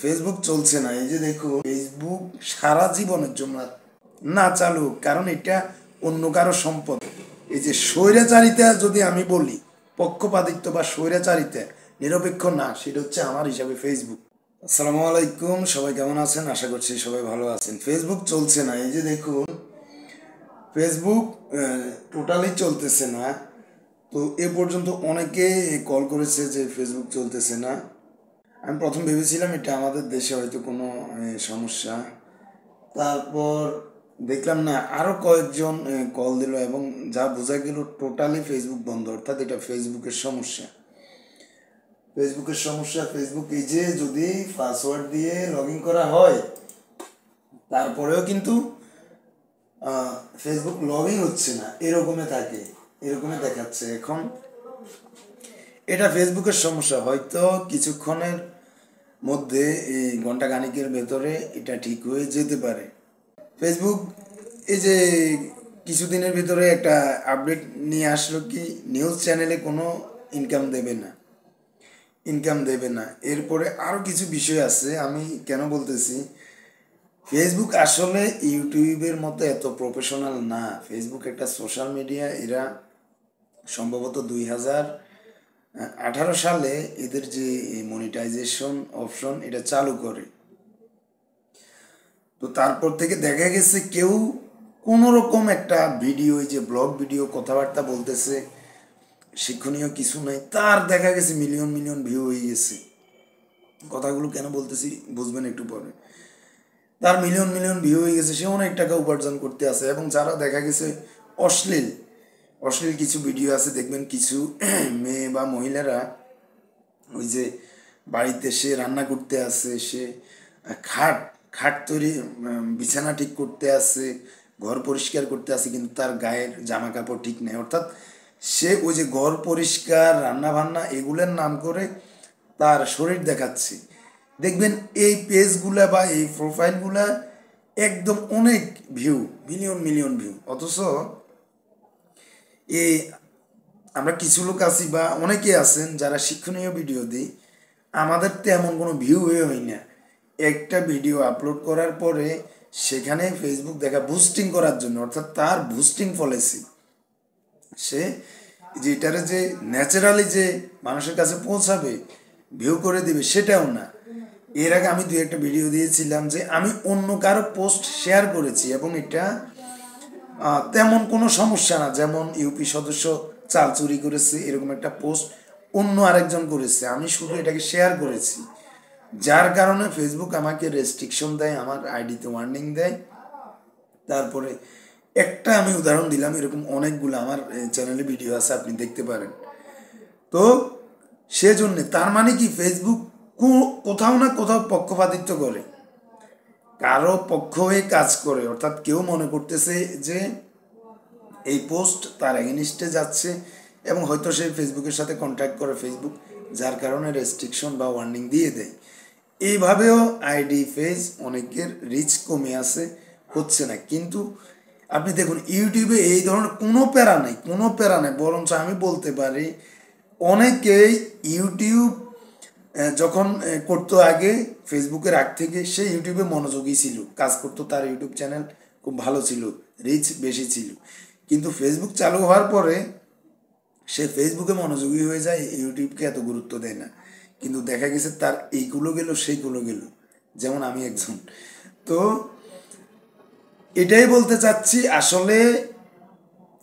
Facebook চলছে না, এই যে দেখো ফেসবুক সারা জীবনের জন্য না চালু, কারণ এটা অন্য কারো সম্পদ। এই যে স্বৈরাচারিতা যদি আমি বলি, পক্ষপাতিত্ব বা স্বৈরাচারিতা নিরপেক্ষ না, সেটা হচ্ছে আমার হিসাবে ফেসবুক। আসসালামু আলাইকুম, সবাই কেমন আছেন? আশা করছি সবাই ভালো আছেন। ফেসবুক চলছে না, এই যে দেখুন ফেসবুক টোটালি চলতেছে না। তো এ পর্যন্ত অনেকে কল করেছে যে ফেসবুক চলতেছে না। আমি প্রথম ভেবেছিলাম এটা আমাদের দেশে হয়তো কোনো সমস্যা, তারপর দেখলাম না, আরও কয়েকজন কল দিল এবং যা বোঝা গেল টোটালি ফেসবুক বন্ধ, অর্থাৎ এটা ফেসবুকের সমস্যা। ফেসবুক এই যে যদি পাসওয়ার্ড দিয়ে লগ ইন করা হয়, তারপরেও কিন্তু ফেসবুক লগ ইন হচ্ছে না, এরকমই দেখাচ্ছে। এখন এটা ফেসবুকের সমস্যা, হয়তো কিছুক্ষণের মধ্যে এই ঘন্টা খানিকের ভেতরে এটা ঠিক হয়ে যেতে পারে। ফেসবুক এই যে কিছুদিনের ভিতরে একটা আপডেট নিয়ে আসলো কি নিউজ চ্যানেলে কোনো ইনকাম দেবে না। এরপরে আরও কিছু বিষয় আছে, আমি কেন বলতেছি ফেসবুক আসলে ইউটিউবের মতো এত প্রফেশনাল না। ফেসবুক একটা সোশ্যাল মিডিয়া, এরা সম্ভবত 2018 সালে এদের যে মনিটাইজেশন অপশন এটা চালু করে। তো তারপর থেকে দেখা গেছে কেউ কোনো রকম একটা ভিডিও, এই যে ব্লগ ভিডিও, কথাবার্তা বলতেছে, শিক্ষণীয় কিছু নাই, তার দেখা গেছে মিলিয়ন মিলিয়ন ভিউ হয়ে গেছে। কথাগুলো কেন বলতেছি বুঝবেন একটু পরে। তার মিলিয়ন মিলিয়ন ভিউ হয়ে গেছে, সে অনেক টাকা উপার্জন করতে আছে। এবং যারা দেখা গেছে অশ্লীল অশ্লীল কিছু ভিডিও আছে, দেখবেন কিছু মেয়ে বা মহিলারা ওই যে বাড়িতে সে রান্না করতে আসে, সে খাট খাট তৈরি, বিছানা ঠিক করতে আসে, ঘর পরিষ্কার করতে আসে, কিন্তু তার গায়ের জামা কাপড় ঠিক নেই। অর্থাৎ সে ওই যে ঘর পরিষ্কার, রান্না বান্না এগুলোর নাম করে তার শরীর দেখাচ্ছে। দেখবেন এই পেজগুলা বা এই প্রোফাইলগুলা একদম অনেক ভিউ, মিলিয়ন মিলিয়ন ভিউ। অথচ এই আমরা কিছু লোক আছি বা অনেকে আছেন যারা শিক্ষণীয় ভিডিও দিই, আমাদের তেমন কোনো ভিউ হয় না। একটা ভিডিও আপলোড করার পরে সেখানে ফেসবুক দেখা বুস্টিং করার জন্য, অর্থাৎ তার বুস্টিং পলিসি, সে যেটারে যে ন্যাচারালি যে মানুষের কাছে পৌঁছাবে, ভিউ করে দিবে, সেটাও না। এর আগে আমি দুই একটা ভিডিও দিয়েছিলাম যে আমি অন্য কারো পোস্ট শেয়ার করেছি এবং এটা তেমন কোনো সমস্যা না। যেমন ইউপি সদস্য চাল চুরি করেছে, এরকম একটা পোস্ট অন্য আরেকজন করেছে, আমি শুধু এটাকে শেয়ার করেছি, যার কারণে ফেসবুক আমাকে রেস্ট্রিকশন দেয়, আমার আইডিতে ওয়ার্নিং দেয়। তারপরে একটা আমি উদাহরণ দিলাম, এরকম অনেকগুলো আমার চ্যানেলে ভিডিও আছে, আপনি দেখতে পারেন। তো সেজন্য তার মানে কি ফেসবুক কোথাও না কোথাও পক্ষপাতিত্ব করে, কারো পক্ষ হয়ে কাজ করে। অর্থাৎ কেউ মনে করতেছে যে এই পোস্ট তার এগেনিস্টে যাচ্ছে এবং হয়তো সে ফেসবুকের সাথে কন্ট্যাক্ট করে ফেসবুক, যার কারণে রেস্ট্রিকশন বা ওয়ার্নিং দিয়ে দেয়। এইভাবেও আইডি পেজ অনেকের রিচ কমে আসে, হচ্ছে না। কিন্তু আপনি দেখুন ইউটিউবে এই ধরনের কোনো প্যারা নেই, বরঞ্চ আমি বলতে পারি অনেকেই ইউটিউব যখন করতো আগে, ফেসবুকের আগ থেকে সে ইউটিউবে মনোযোগী ছিল, কাজ করতো, তার ইউটিউব চ্যানেল খুব ভালো ছিল, রিচ বেশি ছিল। কিন্তু ফেসবুক চালু হওয়ার পরে সে ফেসবুকে মনোযোগী হয়ে যায়, ইউটিউবকে এত গুরুত্ব দেয় না। কিন্তু দেখা গেছে তার এইগুলো গেল সেইগুলো গেল, যেমন আমি একজন। তো এটাই বলতে চাচ্ছি, আসলে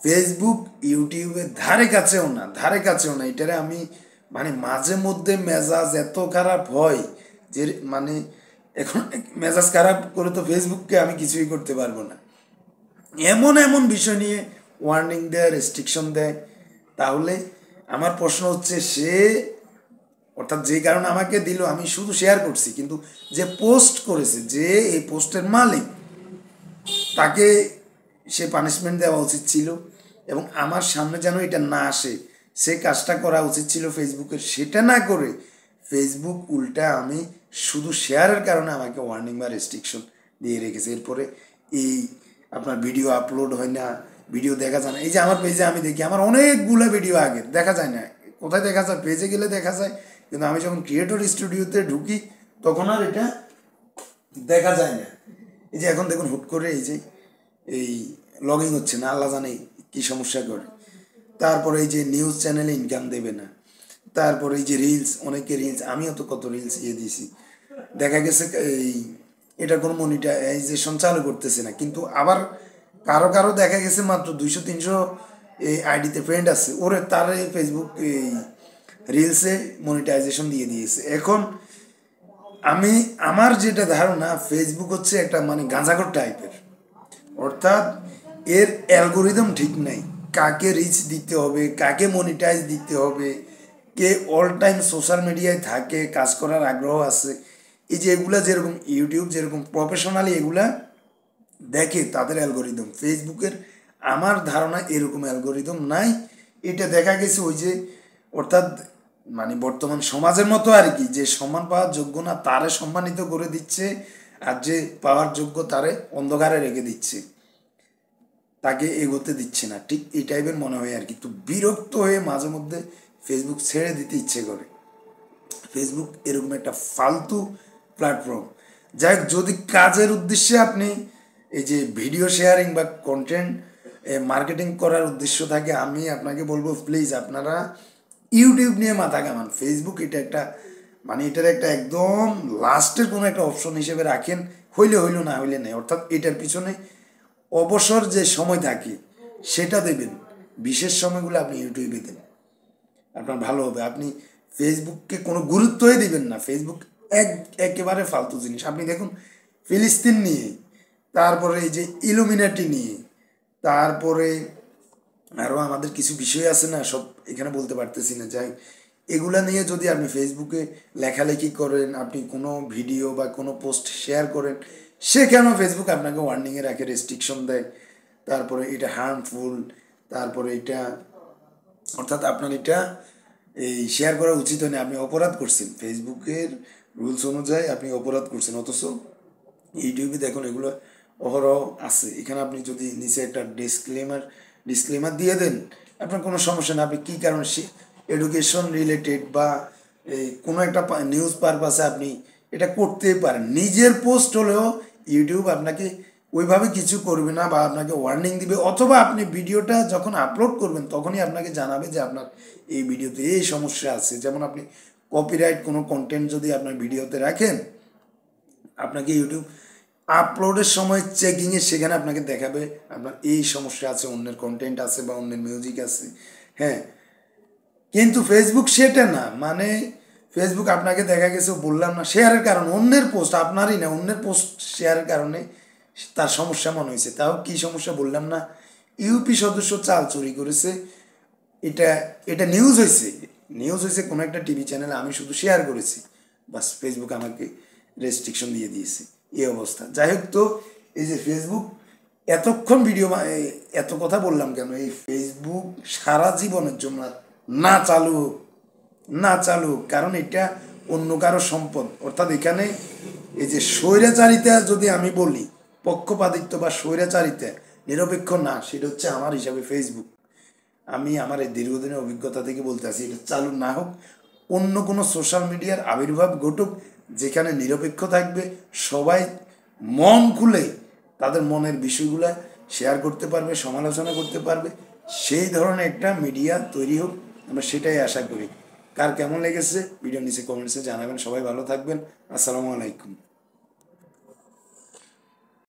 ফেসবুক ইউটিউবের ধারে কাছেও না। এটারে আমি মানে মাঝে মধ্যে মেজাজ এত খারাপ হয় যে মানে এখন মেজাজ খারাপ করে তো ফেসবুককে আমি কিছুই করতে পারবো না। এমন এমন বিষয় নিয়ে ওয়ার্নিং দেয়, রেস্ট্রিকশন দেয়। তাহলে আমার প্রশ্ন হচ্ছে, সে অর্থাৎ যে কারণে আমাকে দিল, আমি শুধু শেয়ার করছি, কিন্তু যে পোস্ট করেছে, যে এই পোস্টের মালিক, তাকে সে পানিশমেন্ট দেওয়া উচিত ছিল এবং আমার সামনে যেন এটা না আসে, সে কাজটা করা উচিত ছিল ফেসবুকের। সেটা না করে ফেসবুক উল্টা আমি শুধু শেয়ারের কারণে আমাকে ওয়ার্নিং বা রেস্ট্রিকশন দিয়ে রেখেছে। এরপরে এই আপনার ভিডিও আপলোড হয় না, ভিডিও দেখা যায় না। এই যে আমার পেজে আমি দেখি আমার অনেকগুলো ভিডিও আগের দেখা যায় না, কোথায় দেখা যায়, পেজে গেলে দেখা যায়, কিন্তু আমি যখন ক্রিয়েটর স্টুডিওতে ঢুকি তখন আর এটা দেখা যায় না। এই যে এখন দেখুন হুট করে এই যে এই লগ ইন হচ্ছে না, আল্লাহ জানে কী সমস্যা করে। তারপরে এই যে নিউজ চ্যানেলে ইনকাম দেবে না, তারপরে এই যে রিলস, অনেকে রিলস, আমিও তো কত রিলস দিয়েছি, দেখা গেছে এই এটা কোনো মনিটাইজেশন চালু করতেছে না, কিন্তু আবার কারো কারো দেখা গেছে মাত্র 200-300 এই আইডিতে ফ্রেন্ড আছে, ওরে তারে ফেসবুক এই রিলসে মনিটাইজেশন দিয়ে দিয়েছে। এখন আমি আমার যেটা ধারণা, ফেসবুক হচ্ছে একটা মানে গাঁজাখোর টাইপের, অর্থাৎ এর অ্যালগোরিদম ঠিক নাই, কাকে রিচ দিতে হবে, কাকে মনিটাইজ দিতে হবে, কে অল টাইম সোশ্যাল মিডিয়ায় থাকে, কাজ করার আগ্রহ আছে, এই যে এগুলা যেরকম ইউটিউব যেরকম প্রফেশনালি এগুলা দেখে তাদের অ্যালগোরিদম, ফেসবুকের আমার ধারণা এরকম অ্যালগোরিদম নাই। এটা দেখা গেছে ওই যে অর্থাৎ মানে বর্তমান সমাজের মতো আর কি, যে সম্মান পাওয়ার যোগ্য না তারে সম্মানিত করে দিচ্ছে, আর যে পাওয়ার যোগ্য তারে অন্ধকারে রেখে দিচ্ছে, তাকে এগোতে দিচ্ছে না, ঠিক এই টাইপের মনে হয় আর কি। তো বিরক্ত হয়ে মাঝে মধ্যে ফেসবুক ছেড়ে দিতে ইচ্ছে করে। ফেসবুক এরকম একটা ফালতু প্ল্যাটফর্ম। যাই হোক, যদি কাজের উদ্দেশ্যে আপনি এই যে ভিডিও শেয়ারিং বা কন্টেন্ট মার্কেটিং করার উদ্দেশ্য থাকে, আমি আপনাকে বলবো প্লিজ আপনারা ইউটিউব নিয়ে মাথা কামান। ফেসবুক এটা একটা মানে এটার একটা একদম লাস্টের কোনো একটা অপশন হিসেবে রাখেন, হইলে হইল না হইলে নেই, অর্থাৎ এটার পিছনে অবসর যে সময় থাকে সেটা দেবেন, বিশেষ সময়গুলো আপনি ইউটিউবে দেন, আপনার ভালো হবে। আপনি ফেসবুককে কোনো গুরুত্বই দিবেন না, ফেসবুক একেবারে ফালতু জিনিস। আপনি দেখুন ফিলিস্তিন নিয়ে, তারপরে এই যে ইলুমিনাটি নিয়ে, তারপরে আরও আমাদের কিছু বিষয় আছে না, সব এখানে বলতে পারতেছি না, যাই এগুলা নিয়ে যদি আপনি ফেসবুকে লেখালেখি করেন, আপনি কোনো ভিডিও বা কোনো পোস্ট শেয়ার করেন, সেখানেও ফেসবুক আপনাকে ওয়ার্নিংয়ে রাখে, রেস্ট্রিকশন দেয়, তারপরে এটা হার্মফুল, তারপরে এটা অর্থাৎ আপনার এটা এই শেয়ার করা উচিত হয়নি, আপনি অপরাধ করছেন, ফেসবুকের রুলস অনুযায়ী আপনি অপরাধ করছেন। অথচ ইউটিউবে দেখুন এগুলো অহরহ আছে, এখানে আপনি যদি নিচে একটা ডিসক্লেমার দিয়ে দেন, আপনার কোনো সমস্যা না, আপনি কী কারণ এডুকেশন রিলেটেড বা এই কোনো একটা নিউজ পারপাসে আপনি এটা করতেই পারেন, নিজের পোস্ট হলেও ইউটিউব আপনাকে ওইভাবে কিছু করবে না বা আপনাকে ওয়ার্নিং দিবে, অথবা আপনি ভিডিওটা যখন আপলোড করবেন তখনই আপনাকে জানাবে যে আপনার এই ভিডিওতে এই সমস্যা আছে। যেমন আপনি কপিরাইট কোনো কন্টেন্ট যদি আপনার ভিডিওতে রাখেন, আপনাকে ইউটিউব আপলোডের সময় চেকিংয়ে সেখানে আপনাকে দেখাবে আপনার এই সমস্যা আছে, অন্যের কন্টেন্ট আছে বা অন্যের মিউজিক আছে, হ্যাঁ। কিন্তু ফেসবুক সেটা না, মানে ফেসবুক আপনাকে দেখা গেছে বললাম না শেয়ারের কারণে, অন্যের পোস্ট আপনারই না, অন্যের পোস্ট শেয়ারের কারণে তার সমস্যা মনে হয়েছে। তাও কি সমস্যা বললাম না, ইউপি সদস্য চাল চুরি করেছে, এটা এটা নিউজ হয়েছে কোনো একটা টিভি চ্যানেলে, আমি শুধু শেয়ার করেছি, বাস ফেসবুক আমাকে রেস্ট্রিকশন দিয়ে দিয়েছে, এই অবস্থা। যাই হোক, তো এই যে ফেসবুক এতক্ষণ এত কথা বললাম কেন, এই ফেসবুক সারা জীবনের জন্য না চালু হোক, না চালু হোক, কারণ এটা অন্য কারো সম্পদ, অর্থাৎ এখানে এই যে স্বৈরাচারিতা যদি আমি বলি, পক্ষপাতিত্ব বা স্বৈরাচারিতা নিরপেক্ষ না, সেটা হচ্ছে আমার হিসাবে ফেসবুক। আমি আমার এই দীর্ঘদিনের অভিজ্ঞতা থেকে বলতে আছি, এটা চালু না হোক, অন্য কোনো সোশ্যাল মিডিয়ার আবির্ভাব ঘটুক, যেখানে নিরপেক্ষ থাকবে, সবাই মন খুলে তাদের মনের বিষয়গুলো শেয়ার করতে পারবে, সমালোচনা করতে পারবে, সেই ধরনের একটা মিডিয়া তৈরি হোক, আমরা সেটাই আশা করি। কার কেমন লেগেছে ভিডিও নিচে কমেন্টসে জানাবেন। সবাই ভালো থাকবেন, আসসালামু আলাইকুম।